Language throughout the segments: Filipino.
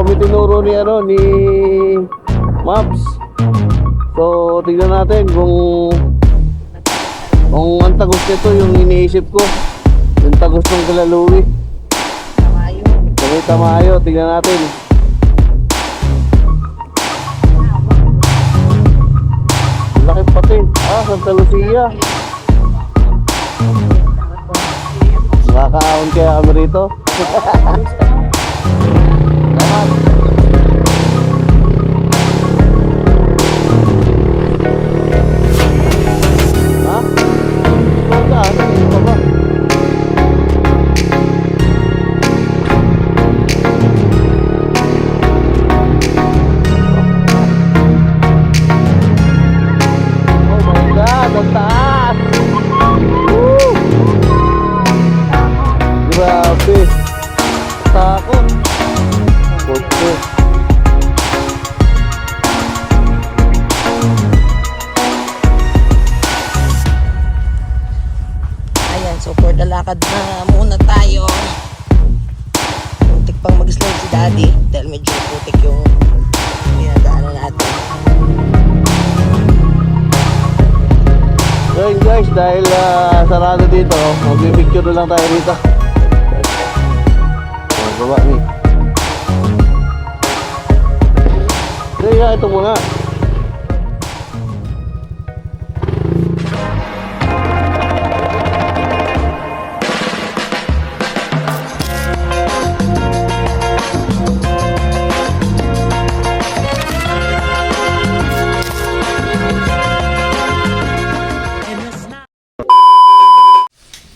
kami tinuro ni ni Maps. So tignan natin kung ang tagos nito yung iniisip ko. Yung tagos ng Kalaluwi. Tamayo. Kami Tamayo, tignan natin. Laki pati. Santa Lucia. Nakakaahon kaya kami rito. Salamat. Ha? Saan? Ano ba? Oh my God, ang taas! Woo! Grabe! Takot! Kotse! Ayan, so for the lakad na muna tayo. Putik pang mag-slide si Daddy dahil medyo putik yung ginagaanan natin. So yun guys, dahil sarado dito, mag-picture na lang tayo dito. Baba ni. Kaya ito muna.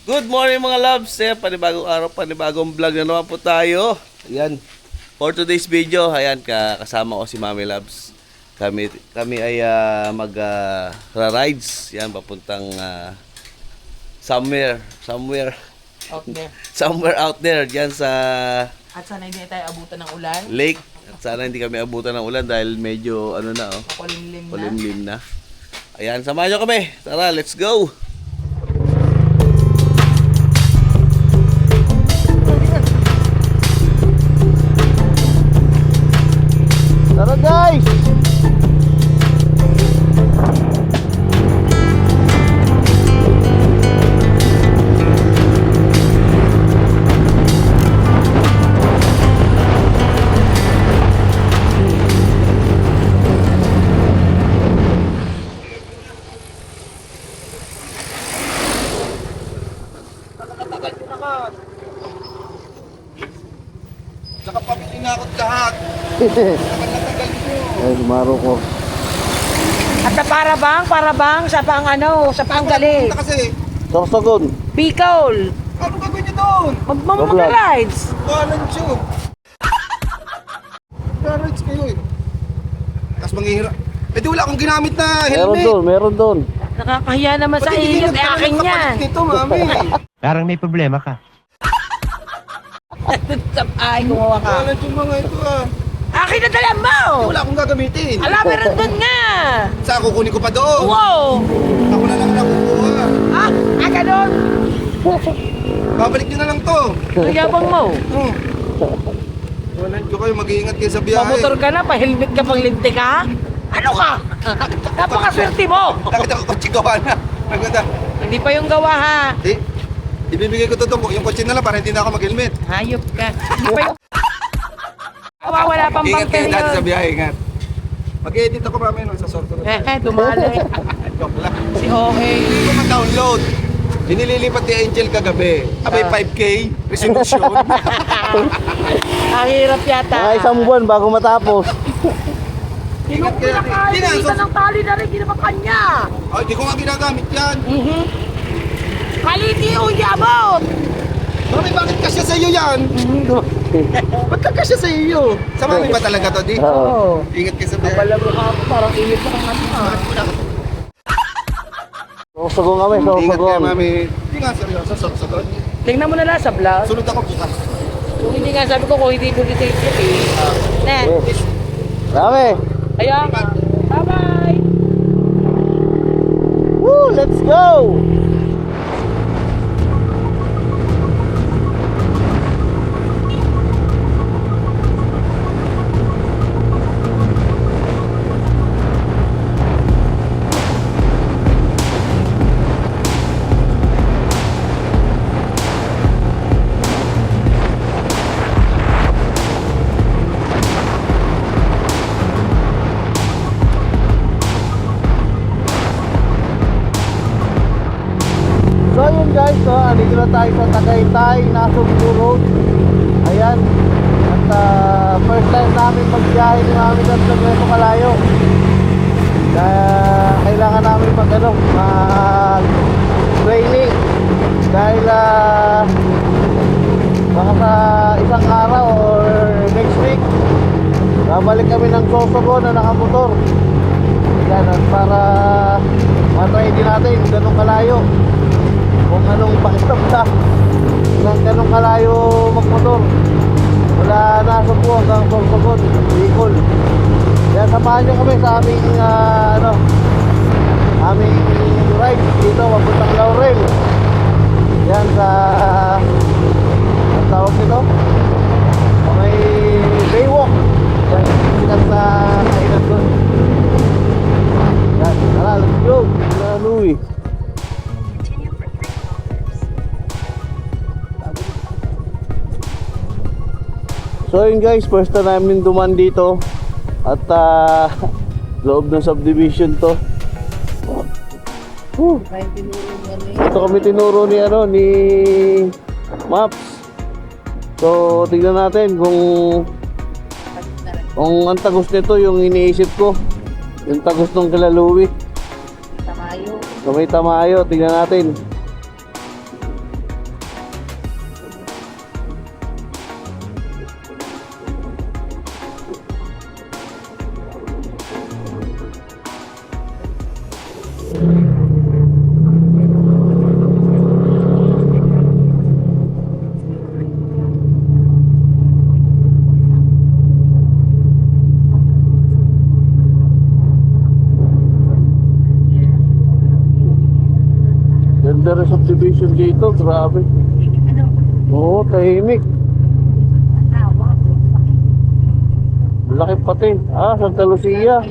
Good morning mga loves. Panibagong araw, panibagong vlog na naman po tayo. Ayan. For today's video, ayan, kasama ko si Mami Loves. Kami ay mag-rides. Yan, papuntang somewhere Out there. somewhere out there. Diyan sa At sana hindi tayo abutan ng ulan. lake. At sana hindi kami abutan ng ulan dahil medyo Makulimlim na. kulimlim na. Ayan, samahan nyo kami. Tara, let's go! Tara guys! Nakapabili na ako lahat. Ay, lumaro ko. At sa para bang sa pang galing. Punta kasi. Sorsogon. Bicol. Ano gagawin niyo doon? Mag-rides. Balan siyo. Garage kayo eh. Tapos manghihirap. Eh di wala akong ginamit na helmet. Meron doon. Nakakahiya naman sa Pati iyo. hindi Eh, akin yan. Nito, mami. Parang may problema ka. Ay, gumawa ka. Balan yung mga ito ah. Akin na dala mo. Eh, wala akong gagamitin. Ala, meron doon nga. Sa kukunin ko pa doon. Wow. Ako na lang nakukuha. Ganon. Babalik nyo na lang to. Nagyabang mo. Walang ko kayo, mag-iingat kayo sa biyahe. Pamotor ka na, pa-helmet ka, pang-lintik ka. Ano ka? Napakaswerte mo. Nakita ko kotse gawa na. Naganda. Hindi pa yung gawa ha. Eh, ibibigay ko to yung kotse na lang para hindi na ako mag-helmet. Hayop ka. Hindi pa yung... Wala pang Ingat bumper kayo dati sa yun. biyahe, ingat. Mag-edit ako mamaya no, sa sorto. Dumali. Joke lang. Si Ohe. Hindi ko ma-download. Inililipat ni Angel kagabi. Abay, 5K resolution. Ang hirap yata. Mga isang buwan bago matapos. Ingat kayo. Hindi na, Isa ng tali na rin, ginawa kanya. Ay, di ko nga ginagamit yan. Kaliti yung yabot. Mami, bakit kasya sa iyo yan? Ba't ka kasya sa iyo? Sa mami ba talaga to, di? Oo. Ingat kayo sa biyahe. Palaro ka ako, parang init na kang ano. Sorsogon kami, Ingat kayo, sorsogon. mami. Hindi nga, seryoso, sorsogon. Tingnan mo na lang sa vlog. Sunod ako bukas. Kung hindi nga sabi ko, kung hindi ko dito yung Ne. Dami. Ayan. Bye-bye. Woo, let's go! Tagaytay, Nasugbu Road. Ayan. At first time namin magbiyahe ni Mami Dad sa ganito kalayo. Kaya kailangan namin mag training. Dahil baka sa isang araw or next week babalik kami ng Sorsogon na nakamotor. Yan, at para matry din natin ganong kalayo, kung anong pakistap na ng ganong kalayo magmotor mula Nasugbu hanggang Sorsogon, Bicol. Yan, samahan nyo kami sa aming aming ride dito papuntang Laurel. Yan sa ang tawag nito, may Baywalk. Yan, sikat sa kainan doon. Yan, tara, let's go. Louie. So yun guys, first time namin duman dito. At loob ng subdivision to. Ito kami tinuro ni ni Maps. So tignan natin kung ang tagos nito yung iniisip ko. Yung tagos ng kila Louie. Tamayo. Kamay Tamayo, tignan natin. Ganda rin subdivision dito, grabe. Oo, tahimik. Laki pati. Santa Lucia.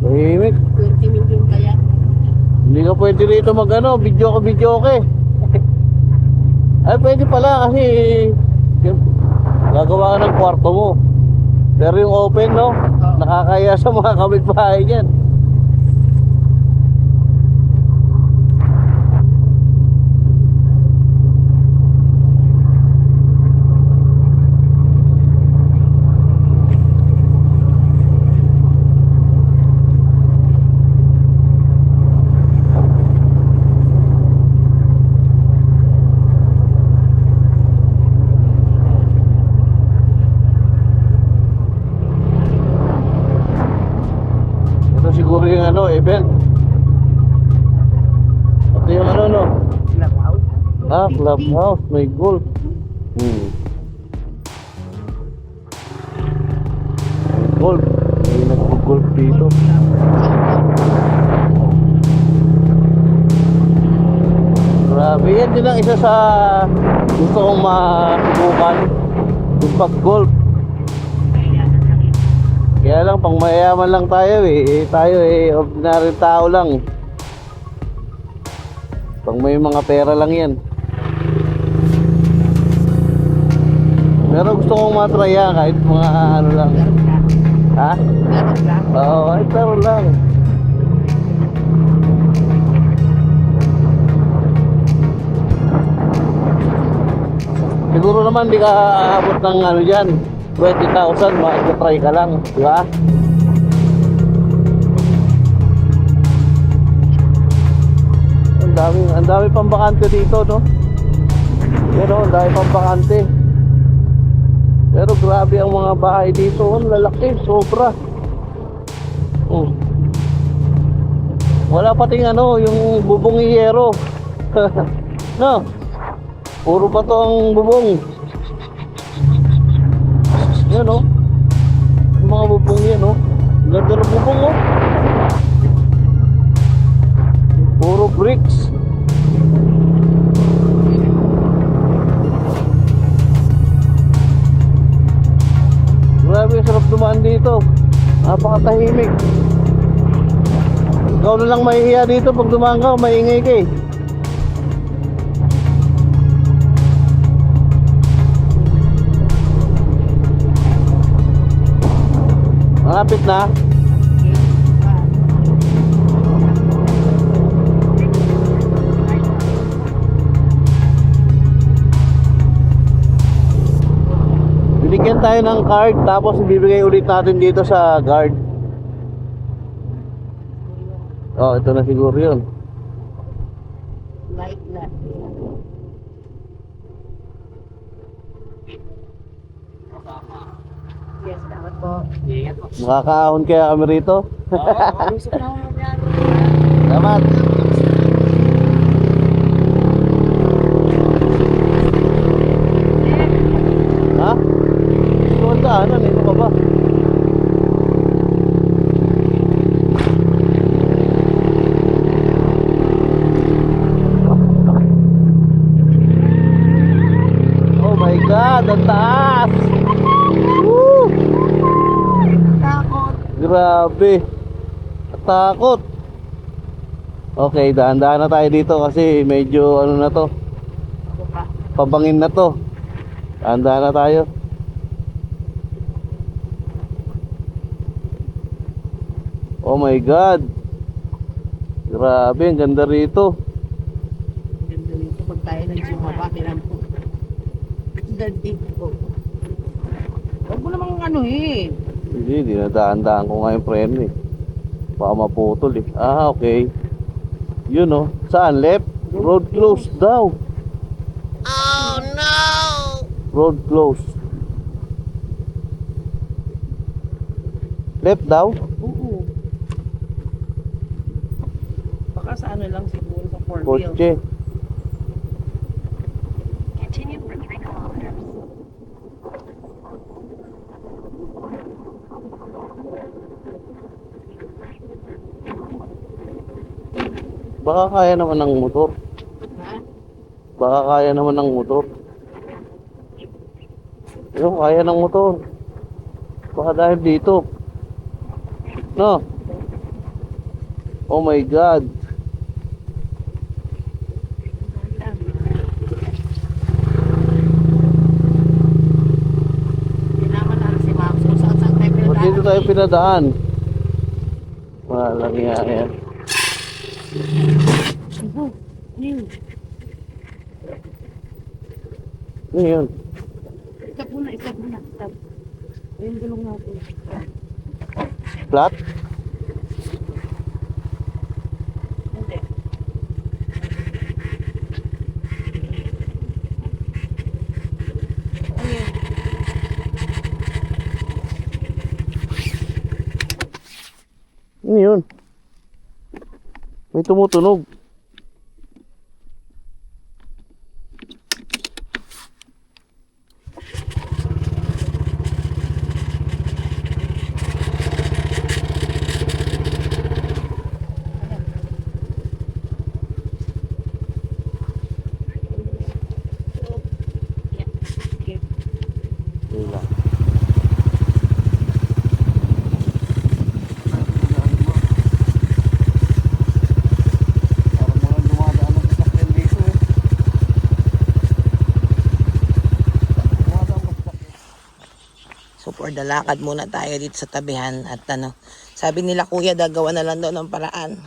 Tahimik. 20 million kaya. Hindi ka pwede rito video ka. Ay, pwede pala kasi gagawa ka ng kwarto mo. Pero yung open, no? Nakakaya sa mga kapitbahay dyan. Siguro yung event. Ito yung no? Clubhouse. Clubhouse, may golf. Golf. May nag-golf dito. Grabe, yan din ang isa sa gusto kong masubukan. Yung pag-golf. Kaya lang, pang mayayaman lang tayo tayo ordinary tao lang. Pang may mga pera lang yan. Pero gusto kong matry kahit mga lang. Ha? Oo, kahit laro lang. Siguro naman di ka aabot ng dyan 20,000, makikitry ka lang, di ba? Ang dami pang bakante dito, no? Pero ang dami pang bakante. Pero grabe ang mga bahay dito, ang lalaki, sobra. Wala pating yung bubong iyero. No? Puro pa to ang bubong. Yan yung mga bubong yan ganda ng bubong puro bricks. Grabe, sarap dumaan dito, napakatahimik. Ikaw na lang mahihiya dito pag dumaan ka, maingay ka Malapit na. Bibigyan tayo ng card, tapos ibibigay ulit natin dito sa guard. Oh, ito na siguro yun. Like that. Yes, dapat po. Ingat po. Makakaahon kaya kami rito. Gusto ko naman yan. Salamat. Ha? Hindi ko ang daanan eh, ano ka ba? Oh my God, ang taas! Woo! Takot. Grabe. Takot. Okay, dahan-dahan na tayo dito kasi medyo ano na to. Pabangin na to. Dahan-dahan na tayo. Oh my God. Grabe, ang ganda rito. Ganda nito pag tayo ng sumaba, kailan po. Ganda dito. Huwag mo namang ano eh. Hindi, dinadaan-daan ko nga yung preno eh. Baka maputol eh. Ah, okay. Yun oh. Saan? Left? Road closed daw. Oh no! Road closed. Left daw? Oo. Baka sa ano lang siguro sa 4 wheel. Kotse. Continue for 3 kilometers. Baka kaya naman ng motor. Ha? Baka kaya naman ng motor. Yung kaya ng motor. Baka dahil dito. No. Oh my God. Kailangan na si Ma'am. So, saan tayo Ba't pinadaan? dito tayo pinadaan? Walang iya yan. Ano yun? Stop muna, stop muna. Stop. Ayun, gulong natin. Flat? Hindi. Ayun. Ano yun? May tumutunog. Okay. Wala. Parang mga dumadaan ng sasakyan dito eh. Dumadaan ng sasakyan. So for the lakad muna tayo dito sa tabihan at ano, sabi nila kuya gagawa na lang daw ng paraan.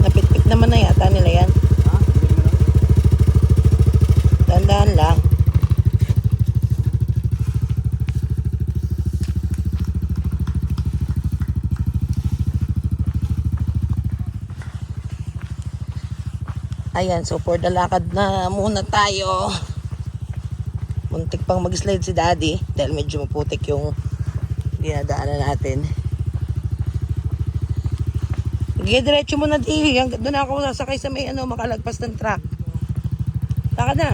Napitpit naman na yata nila yan. Dandahan lang. Ayan, so for the lakad na muna tayo. Muntik pang mag-slide si Daddy dahil medyo maputik yung dinadaanan natin. Diretso mo na di. Doon ako sasakay sa may ano, makalagpas ng truck. Lakad na.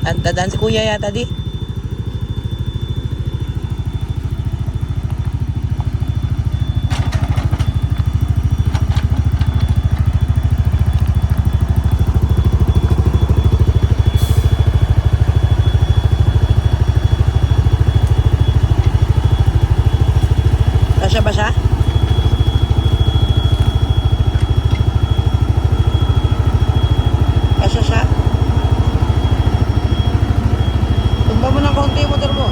Dadaan si kuya yata di. Kasya ba siya? Kasya siya? Tumba mo ng konti yung motor mo.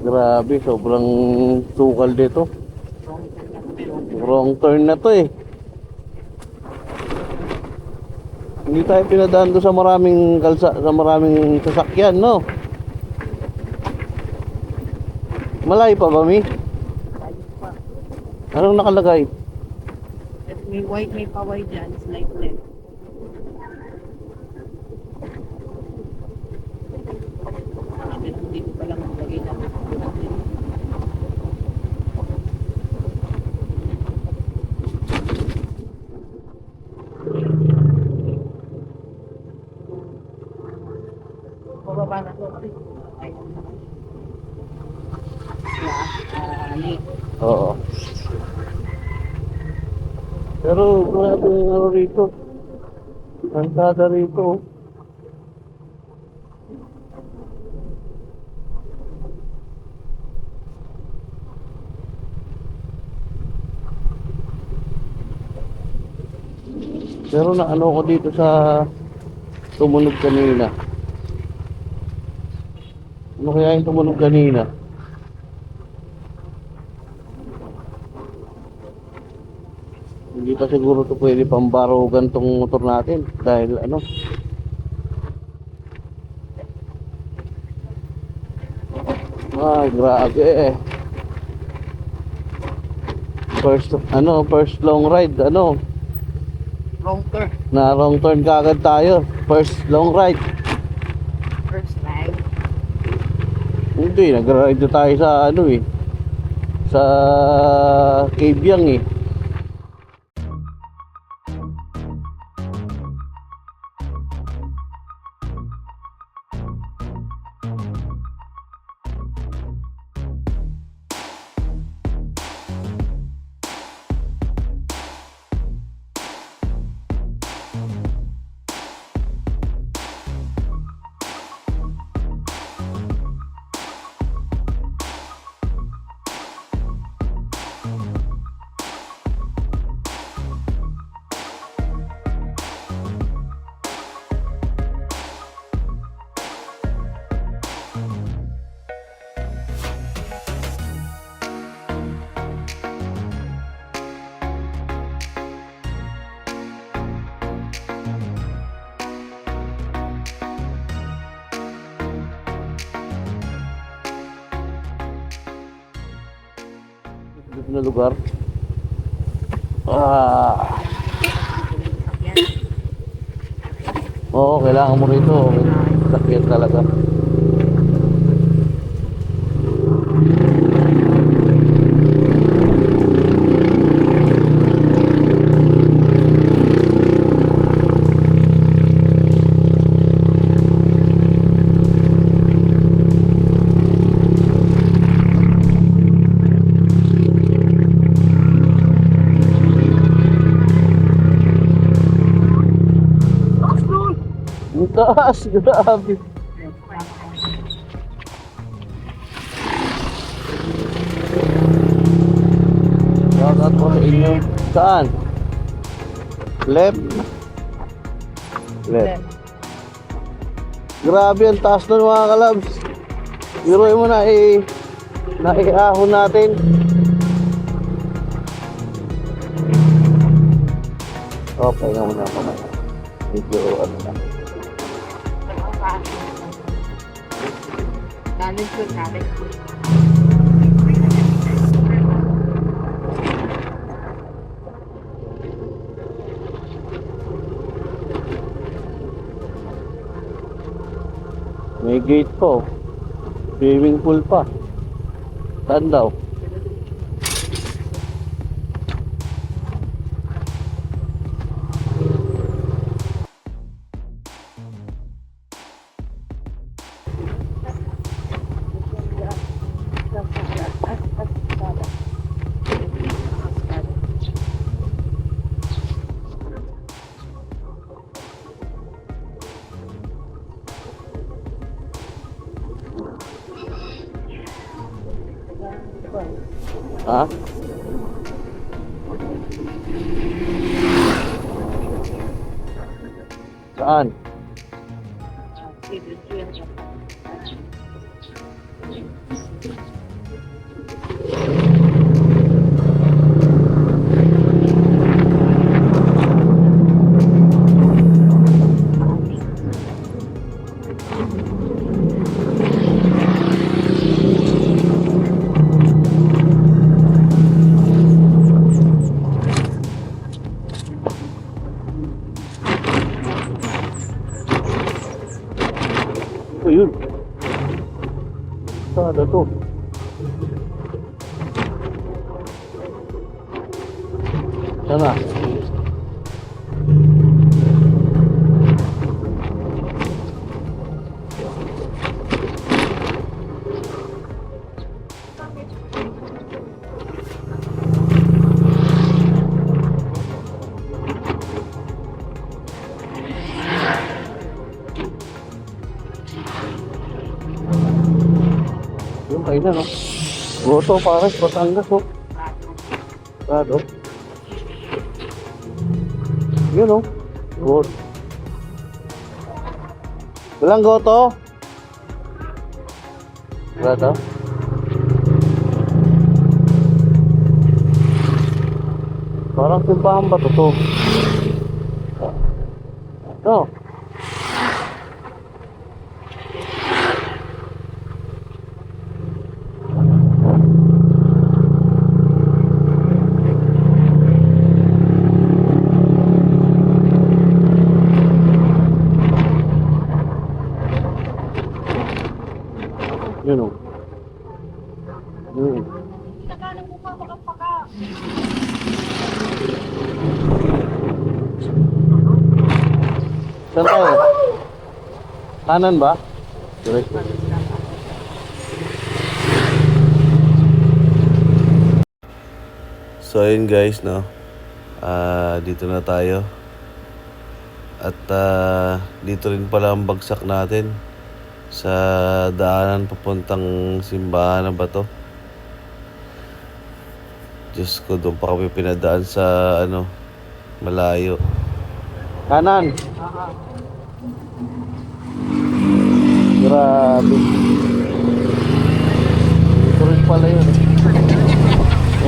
Grabe, sobrang sukal dito. Wrong turn na to eh. Hindi tayo pinadaan doon sa maraming sasakyan, no? Malayo pa ba, Mi? Anong nakalagay? May white, may paway dyan. Slight left. Dito pa lang maglagay na. Bababa na to. Oo. Pero grabe yung ano rito. Kantada rito. Pero na ano ko dito sa tumunog kanina. Ano kaya yung tumunog kanina? Hindi pa siguro to pwede pambarugan tong motor natin dahil ano. Ay, grabe eh. First long ride, Wrong turn. na wrong turn kagad tayo. First long ride. First line. Hindi, nag-ride na tayo sa sa Kabyang eh. Dito na lugar. Oo, kailangan mo rito. Sakyan talaga. Ang taas, grabe. Dagat po sa inyo. Saan? Left? Left. Grabe ang taas nun mga kalabs. Biruin mo na naiahon natin. Okay nga muna ako. Medyo ano na. May gate po. Swimming pool pa. Saan daw? Ha? Saan? Oh, yun. Saan na to? Saan na? Yung kayo na, no? Goto, Pares, Batangas, oh. Rado. Yun, oh. Goto. Walang goto? Rado. Parang simbahan ba to? No. Yun o. Yun. Saan tayo? Kanan ba? Direct. So ayun guys, no? Dito na tayo. At dito rin pala ang bagsak natin sa daanan papuntang simbahan na ba to? Diyos ko, doon pa kami pinadaan sa ano, malayo. Kanan! Grabe. Ito rin pala yun.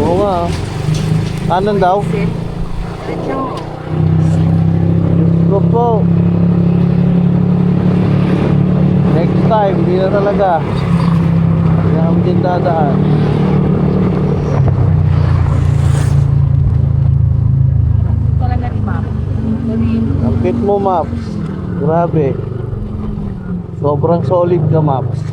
Oo nga. Kanan daw? Go po. Next time, hindi na talaga. Hindi na kami din dadaan. Ang kit mo, Maps. Grabe. Sobrang solid ka, Maps.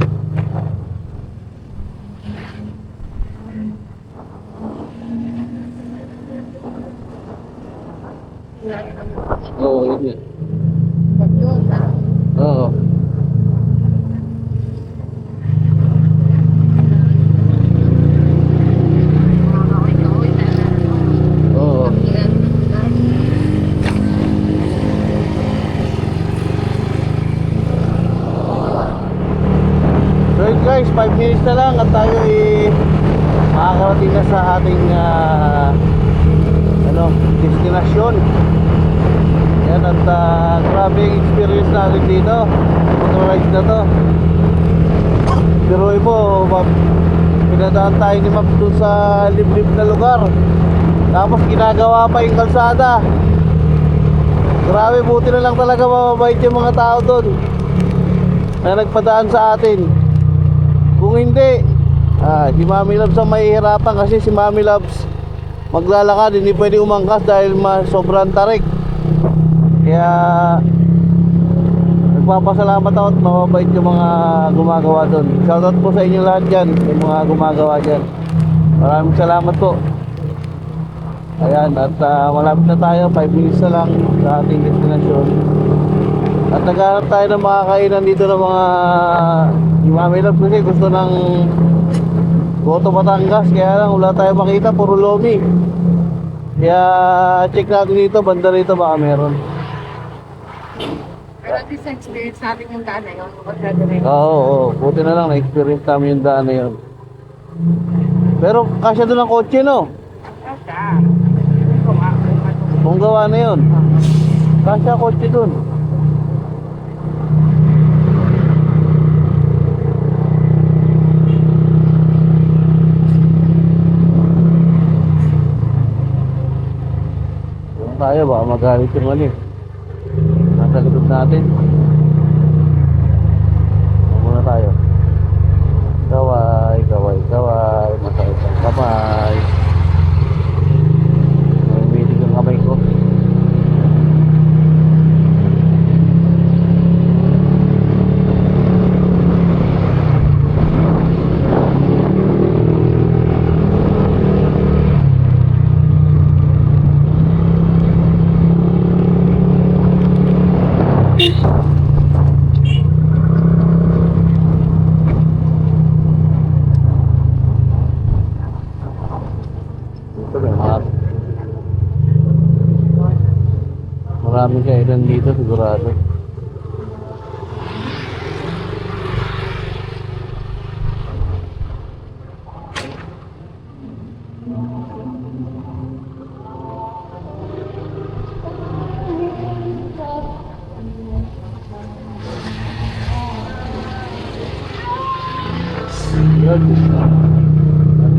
Oo, yun yun. Oo. Oo. So yun guys, 5 minutes na lang at tayo makakarating na sa ating destinasyon. Yan at grabe yung experience natin dito. Motorride na to. Pero mo, pinadaan tayo ni Map doon sa liblib na lugar. Tapos ginagawa pa yung kalsada. Grabe, buti na lang talaga mababait yung mga tao doon na nagpadaan sa atin. Kung hindi, si Mami Loves ang mahihirapan kasi si Mami Loves maglalakad, hindi pwede umangkas dahil sobrang tarik. Kaya nagpapasalamat ako at mababait yung mga gumagawa doon. Shoutout po sa inyo lahat dyan, yung mga gumagawa dyan. Maraming salamat po. Ayan, at malapit na tayo, 5 minutes na lang sa ating destinasyon. At naghanap tayo ng mga kainan dito ng mga yung Mami Loves kasi gusto ng Goto Batangas, kaya lang wala tayo makita, puro lomi. Kaya check natin dito, banda rito baka meron. Pero at least experience natin yung daan na yun. Pagdadala Oo, buti na lang na-experience namin yung daan na yun. Pero kasya doon ang kotse, no? Kung gawa na yun, kasya kotse doon. Doon tayo, baka magalit yung mali. Nasa likod natin. Muna tayo. Kaway, kaway, kaway. Masakit ang kamay. May bilig ang kamay ko. Ito may maraming kainan dito sigurado.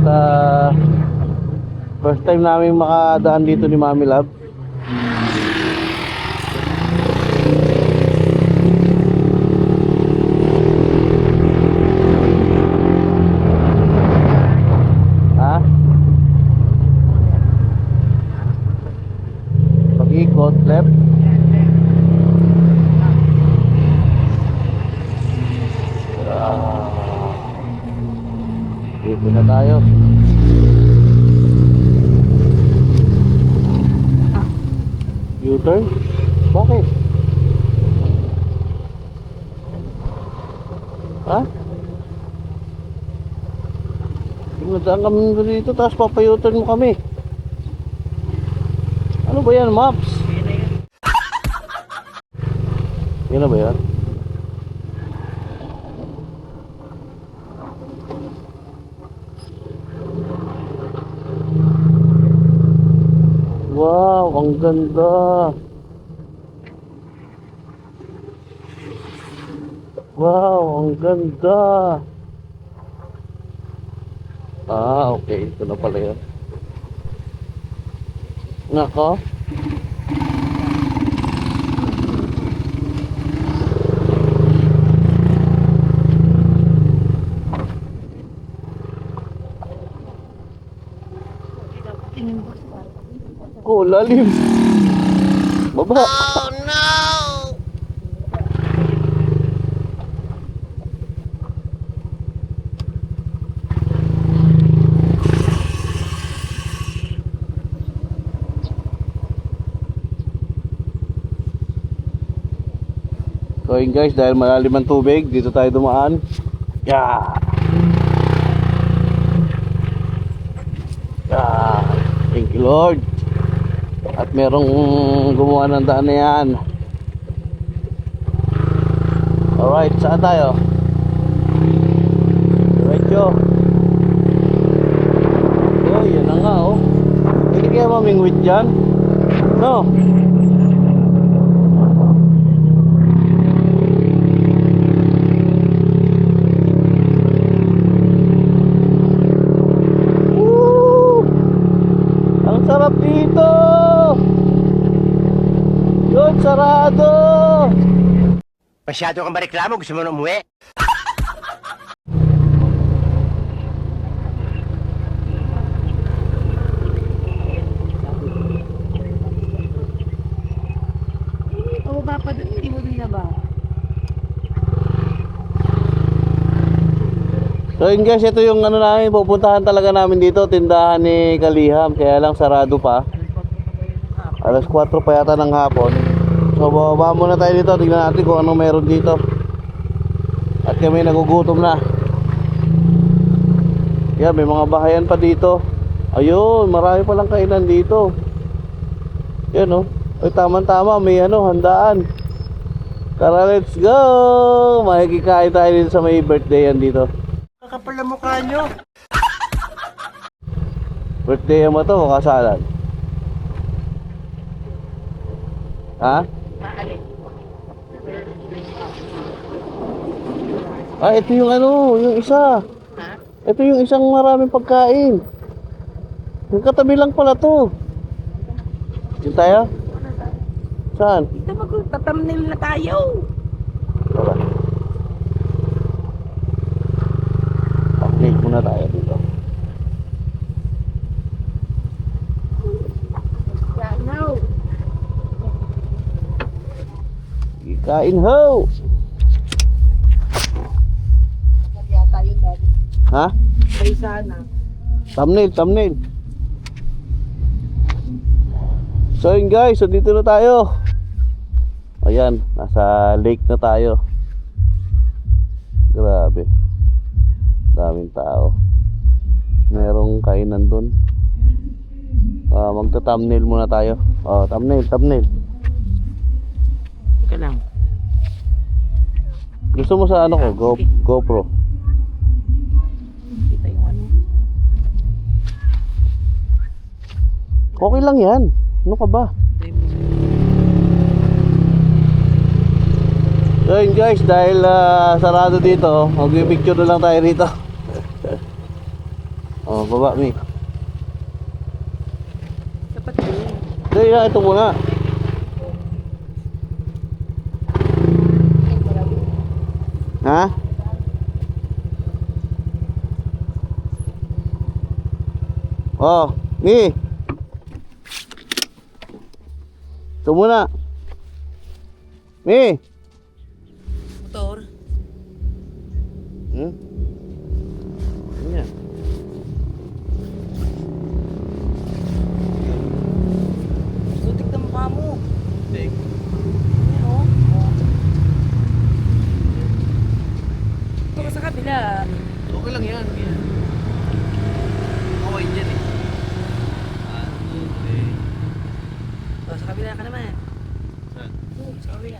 At first time namin makadaan dito ni Mami Love. Ha? Pag-ikot, left. Dito na tayo. U-turn? Bakit? Ha? Pinadaan kami dito tapos papayutan mo kami. Ano ba yan, Maps? Yan na ba yan? Wow, ang ganda. Wow, ang ganda. Okay. Ito na pala yan. Nako. Oh, lalim. Baba. Oh no. So yun guys, dahil malalim ang tubig, dito tayo dumaan. Yeah. Yeah. Thank you Lord. At merong gumawa ng daan na yan. Alright, saan tayo? Diretso. Oh, yan na nga oh. Hindi kaya mamingwit dyan? No? Woo! Ang sarap dito! Goods! Masyado kang mareklamo, gusto mo na umuwi? Oo, Papa, hindi mo din na ba? So yun guys, ito yung ano namin, pupuntahan talaga namin dito, tindahan ni Kaliham, kaya lang sarado pa. Alas 4 pa yata ng hapon. So bababa muna tayo dito, tignan natin kung anong meron dito. At kami nagugutom na. Yan, may mga bahayan pa dito. Ayun, marami palang kainan dito. Yan oh. Ay, tama-tama, may ano, handaan. Tara, let's go! Makikikain tayo dito sa may birthday yan dito. Kakapal ang mukha nyo. Birthday mo to o kasalan? Ha? Ah, ito yung ano, yung isa. Ito yung isang maraming pagkain. Yung katabi lang pala to. Yung tayo? Saan? Ito magtatamnil na tayo. Tara. Update muna tayo dito. Kain ho! Yata yun dati. Ha? Ay sana. Thumbnail, thumbnail. So yun guys, so dito na tayo. Ayan, nasa lake na tayo. Grabe. Daming tao. Merong kainan dun. Magta-thumbnail muna tayo. Oh, thumbnail, thumbnail. Teka lang. Gusto mo sa ano ko? GoPro. Kita yung ano. Okay lang yan. Ano ka ba? So yun guys, dahil sarado dito, mag-picture na lang tayo rito. Oh, baba mi. Dapat yun. Hindi, ito muna. Ha? Oh, mi. Ito muna. Mi. Motor. Yan. Sutik na mukha mo. Take. Ano? Ito ka sa kabila. Okay lang yan. Okay dyan eh. O, sa kabila ka naman. Saan? Sa kabila.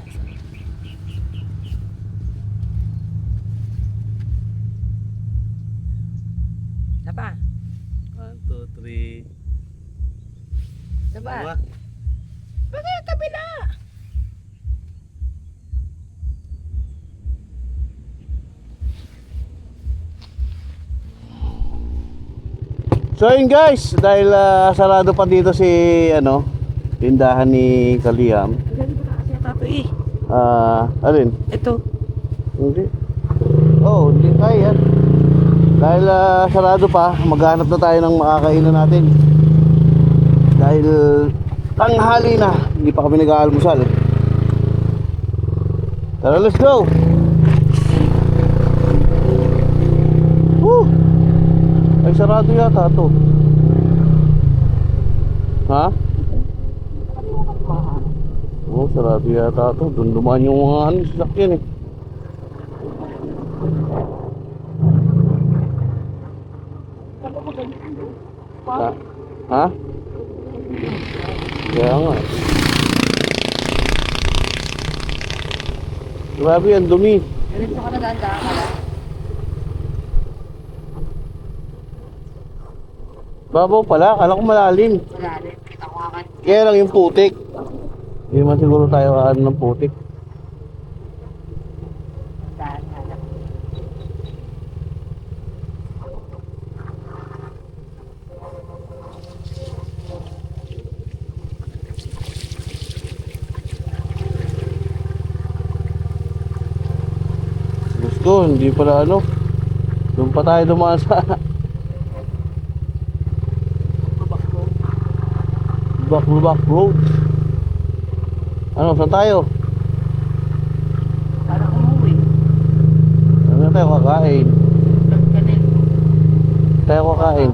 Sapa? 1, 2, 3. Sapa? Bakit kabila? So yun guys, dahil sarado pa dito si ano, tindahan ni Kaliham. Galing ba kasi ang tato eh? Alin? Ito. Hindi. Oh, hindi kaya. Dahil sarado pa, maghanap na tayo ng makakainan natin. Dahil tanghali na, hindi pa kami nag-aalmusal. Tara, let's go! Woo! Ay, sarado yata to. Ha? Oh, sarado yata to. Doon dumaan yung mga ano, sasakyan eh. Ha? Ha? Kaya nga. Grabe yan, dumi. Ganito ka na daan ka lang. Babaw pala, kala ko malalim. Malalim. Kita ko kakan. Kaya lang yung putik. Hindi man siguro tayo ng putik. Daan ka lang. ko, hindi pala ano. Doon pa tayo dumaan sa Back Road. Ano, saan tayo? Para umuwi. Ano na tayo kakain? Ganun. Tayo kakain.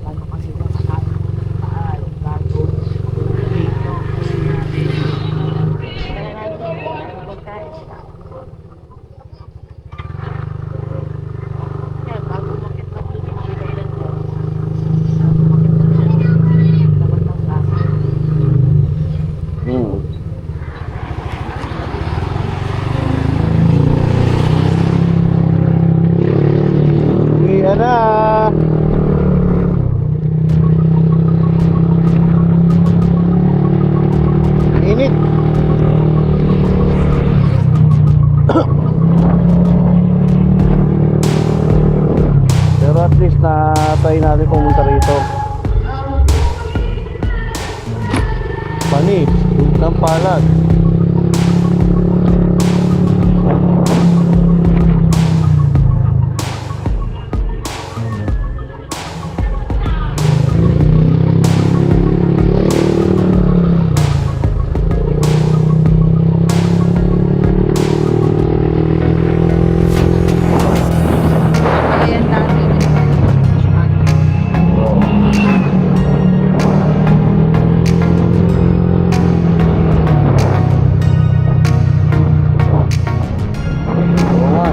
Paano kasi nakakain mo ng taal bago dito. Kaya natin pagkain. Kaya bago makit na dito sa kailan mo. Bago makit na dito. Dapat ng kaso. Uwian na. Init. Pero at least na try natin pumunta rito. Panis, ng palad. Ayan natin. Oo nga.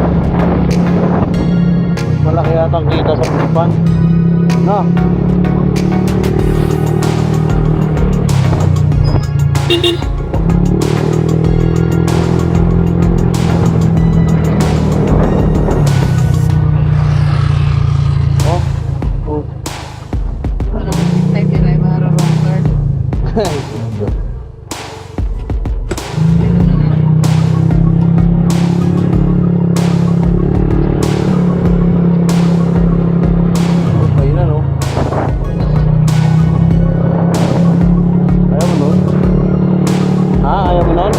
Malaki yatang kita sa Puspan. No? Oh. Oh. Ano this time nila yung mga wrong turn? Okay na, no? Ayaw mo nun? Ha? Ayaw mo nun?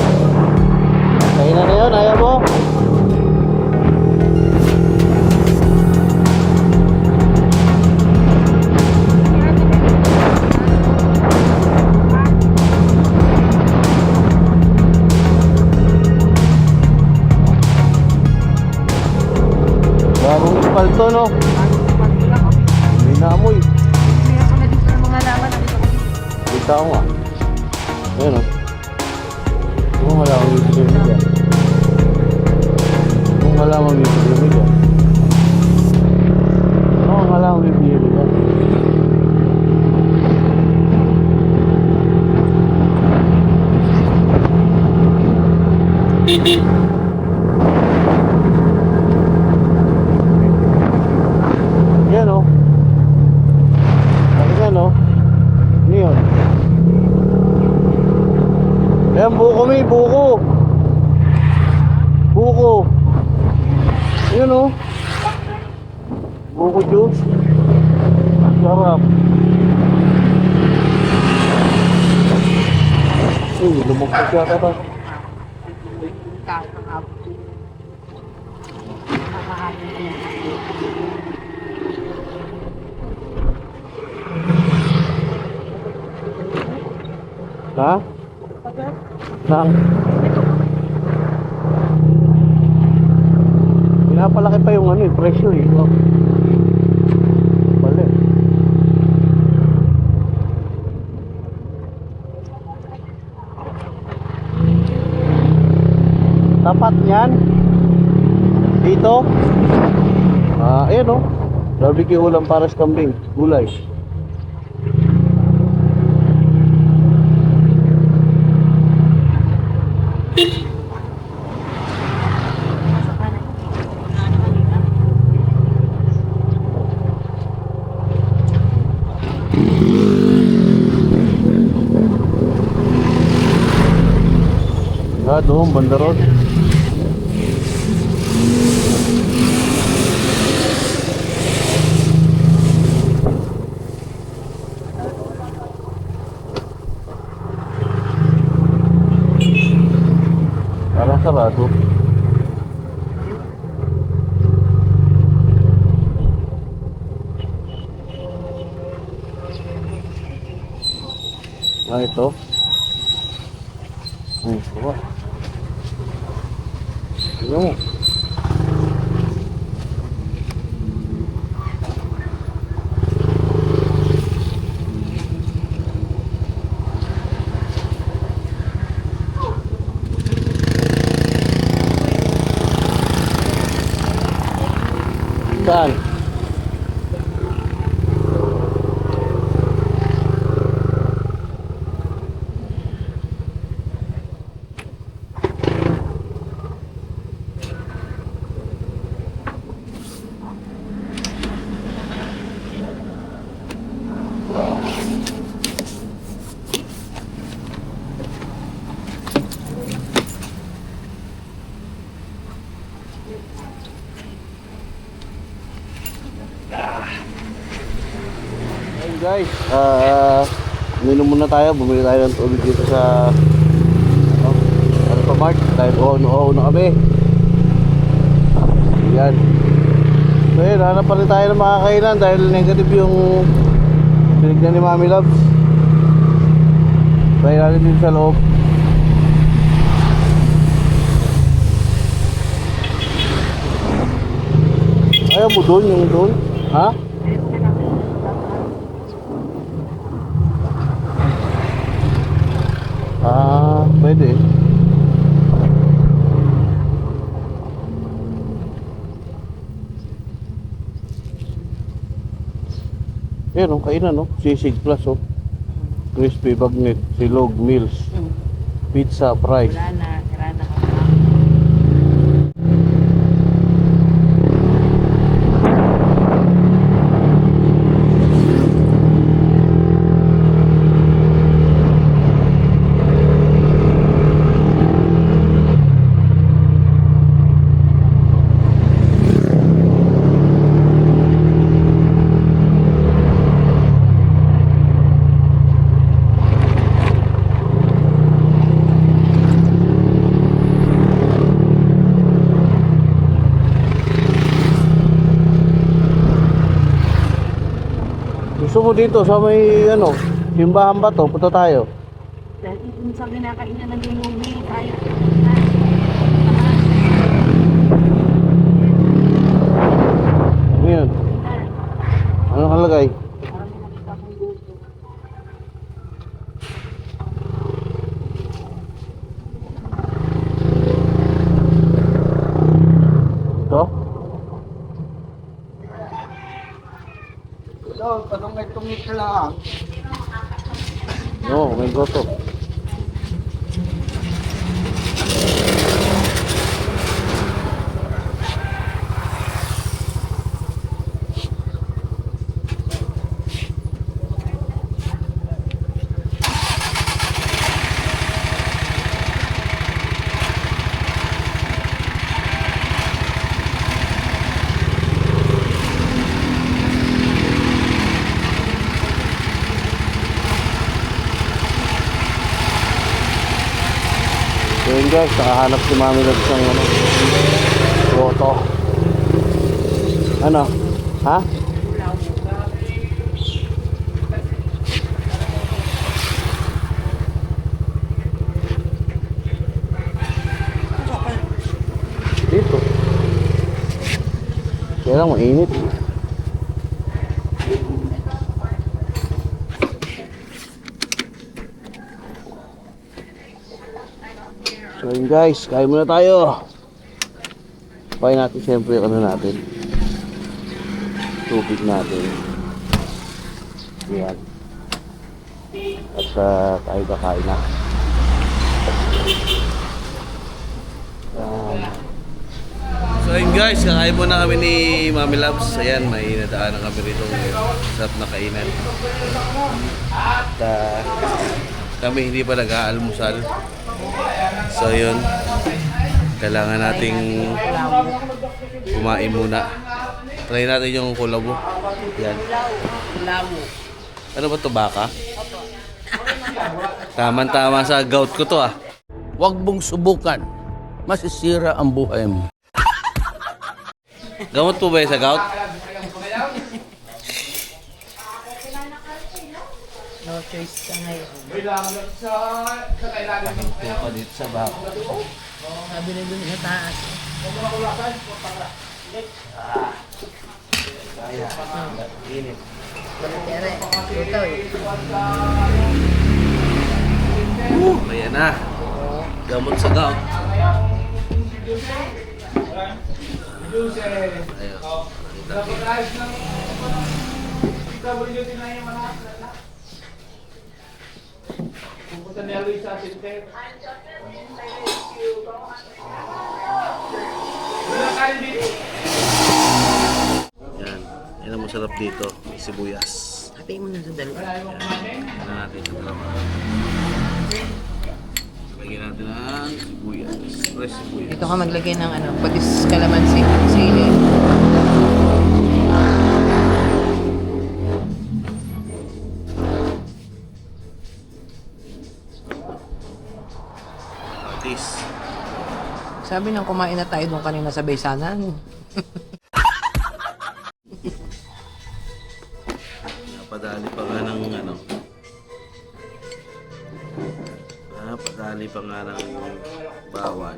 Kaya na yun, ayaw mo? Bagong ispalto, no? Hindi na amoy. Kaya ko na dito ng mga laman. Kita ko nga. Ayan, no? Kung wala akong bibigyan mo dyan. Kung wala akong bibigyan mo dyan. Kung wala akong bibigyan mo dyan. Yan, no? Bakit yan, no? Ano yun? Ayan, buko may buko. Buko. Ayan, oh. Buko juice. Sarap. Uy, lumagpas yata pa. Ha? Nang? Pinapalaki pa yung ano, presyo eh. Oh. Bali. Tapat niyan. Dito. Ayan oh. Barbecue ulam para sa kambing. Gulay. Doon, banda road. Parang sarado. Ah, ito. Kuha. Tignan mo. Saan? Ayun guys, uminom muna tayo, bumili tayo ng tubig dito sa Alphamart dahil oo na kami. Yan. So yun, hanap pa rin tayo ng mga kainan dahil negative yung binigyan ni Mami Loves. Try natin din sa loob. Ayaw mo doon, yung doon? Ha? Pwede. Yan o, kainan o. Sisig Plus o. Crispy Bagnet, Silog Meals, Pizza, Fries. Wala na, tira na ka. Gusto mo dito sa may ano, simbahan ba to? Punta tayo. Dahil dun sa kinakainan ng inuwi, tayo. Ano yun? Ano kalagay? Ito? Ito, tanong may tumit ka lang. Oo, may goto. So yun guys, nakahanap si Mami Loves ng ano, goto. Ano? Ha? Dito. Kaya lang mainit. So yun guys, kain muna tayo. Kain natin siyempre yung ano natin, tubig natin. Yan. At tayo kakain na. So yun guys, kakain muna kami ni Mami Loves. Ayan, may nadaanan kami rito. Sarap na kainan. At kami hindi pa nag-aalmusal. So yun, kailangan nating kumain muna. Try natin yung kulabo. Yan. Kulabo. Ano ba to, baka? Tama-tama sa gout ko to ah. Huwag mong subukan. Masisira ang buhay mo. Gamot po ba yun sa gout? No choice ka ngayon. Ito pa dito sa bako. Sabi na dun sa taas. Init. Tere, ito eh. Ayan na. Gamot sa gout. Ayun. Yan. Yan ang masarap dito. Sibuyas. Hatiin mo na sa dalawa. Yan na natin sa dalawa. Lagyan natin ang sibuyas. Fresh sibuyas. Dito ka maglagay ng ano, patis kalamansi, sili. Patis. Sabi nang kumain na tayo doon kanina sa Baysanan. Napadali pa nga ng ano. Napadali pa nga ng bawal.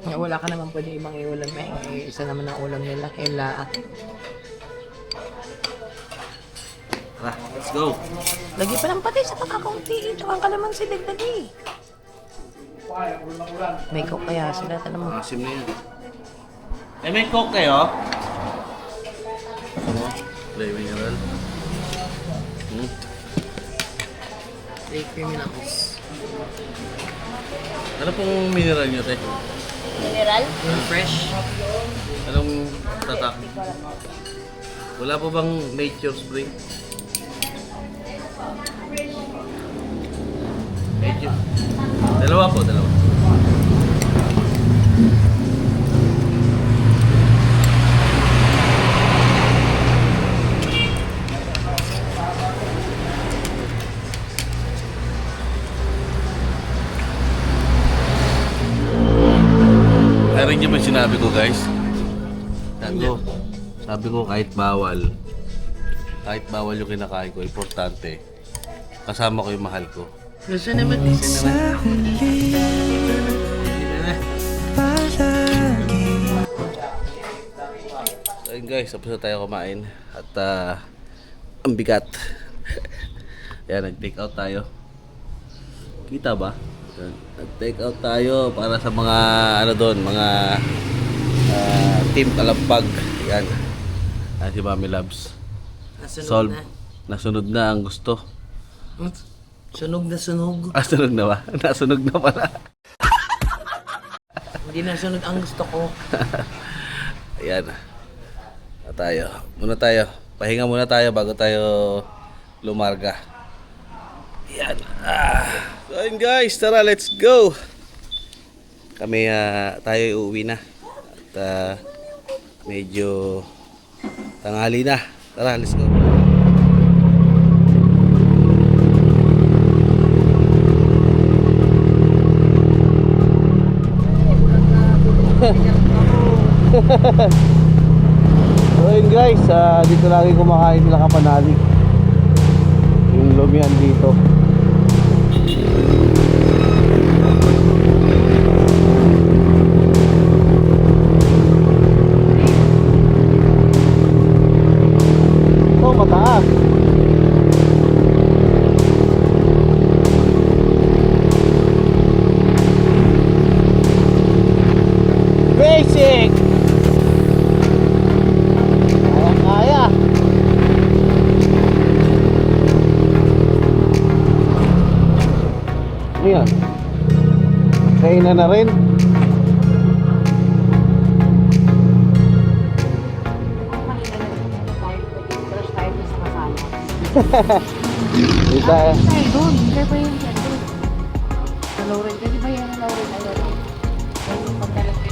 Wala ka naman pwede ibang iulam eh. Isa naman ang ulam nila, yung laa. Tara, let's go. Lagi pa ng patis sa pagkakaunti. Tsaka ang kalamansi, dagdagi. May coke kaya sila, tanong mo. Asim na yan. Eh, may coke kayo? Ano? Play mineral. Take criminals. Ano pong mineral nyo, te? Yung fresh. Anong tatak? Wala po bang nature spring? Nature. Dalawa po, dalawa. Narinig niyo ba yung sinabi ko, guys? Sabi ko kahit bawal yung kinakain ko, importante. Kasama ko yung mahal ko. Gusto naman isa naman. So yun guys, tapos na tayo kumain. At ang bigat. Yan, nag-take out tayo. Kita ba? Yan, nag-take out tayo para sa mga ano doon, mga team Kalampag. Yan. Yan si Mami Labs. Nasunod Solve. na. Nasunod na ang gusto. Sunog na sunog. Ah, sunog na ba? Nasunog na pala. Hindi na sunod ang gusto ko. Ayan. Na tayo. Muna tayo. Pahinga muna tayo bago tayo lumarga. Ayan. So yun guys, tara let's go. Kami tayo uuwi na. At medyo tanghali na. Tara, let's go. So yun guys, dito lagi kumakain sila kapanalig. Yung lumian dito. Oh, mataas. Basic! Kaya. Ano yan? Kainan na rin? Hindi tayo. Ay, doon. Hindi ba yung doon? Sa Laurel. Kasi ba yan ang Laurel? Yung pagkalagay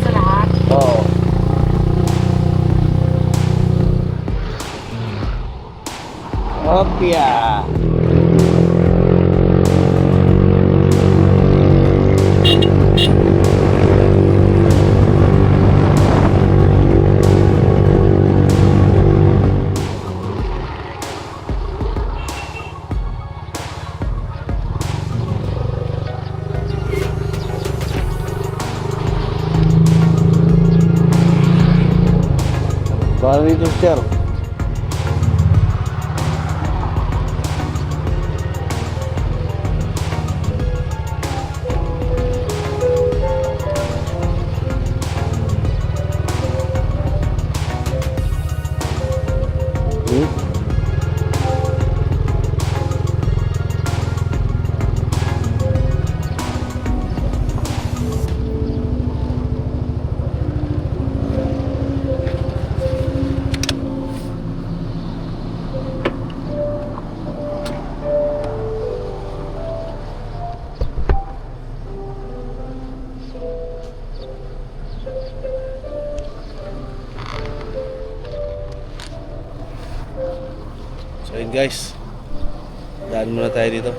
sa lahat. Oo. Opya. Baka dito, sir. Hmm? So yun guys, daan muna tayo dito.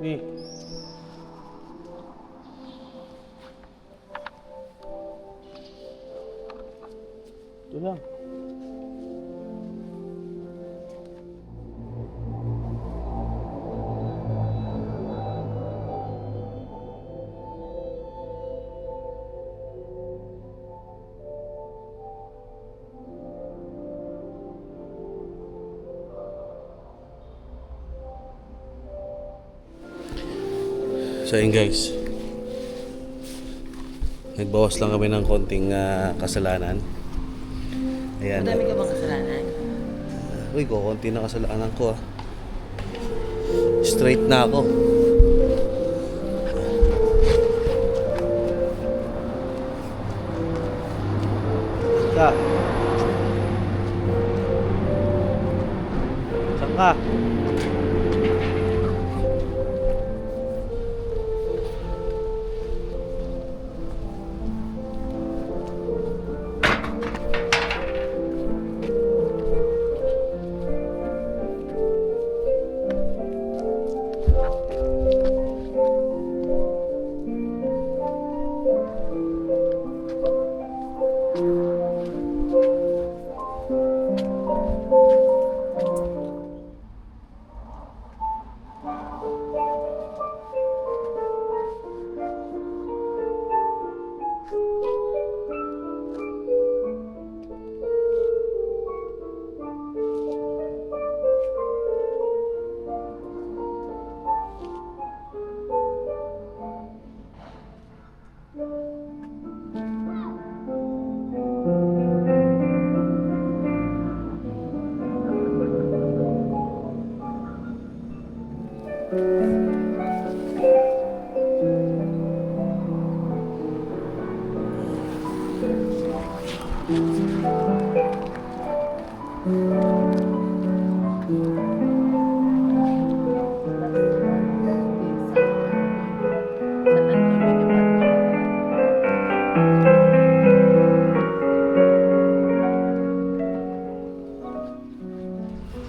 Nih. Ito lang. So yun guys, nagbawas lang kami ng konting kasalanan. Ayan. Madami ka bang kasalanan? Uy, konti na kasalanan ko. Straight na ako. Ka. Saan ka?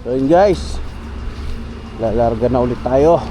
So yun guys, lalarga na ulit tayo.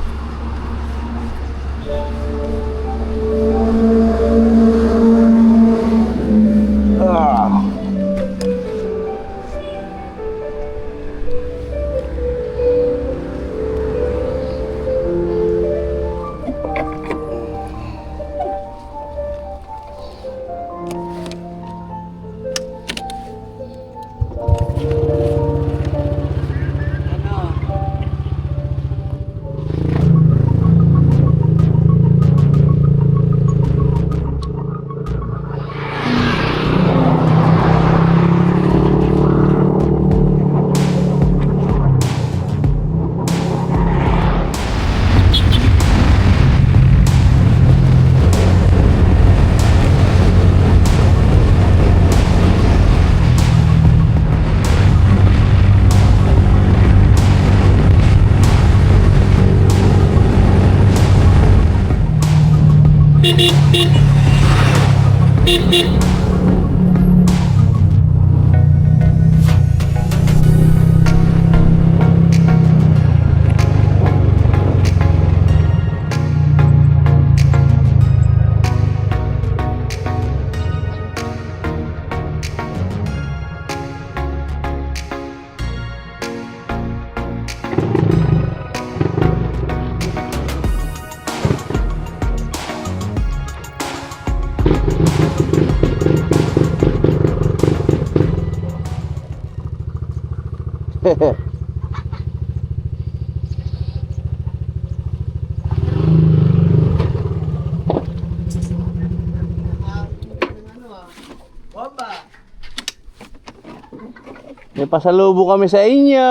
May pasalubong kami sa inyo.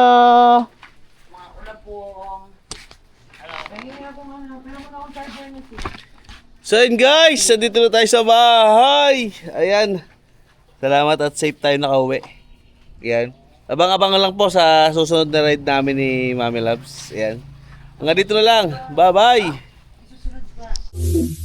So yun guys, dito na tayo sa bahay. Ayan. Salamat at safe tayo nakauwi. Ayan. Abang-abangan lang po sa susunod na ride namin ni Mami Loves. Ayan. Hanggang dito na lang. Bye-bye.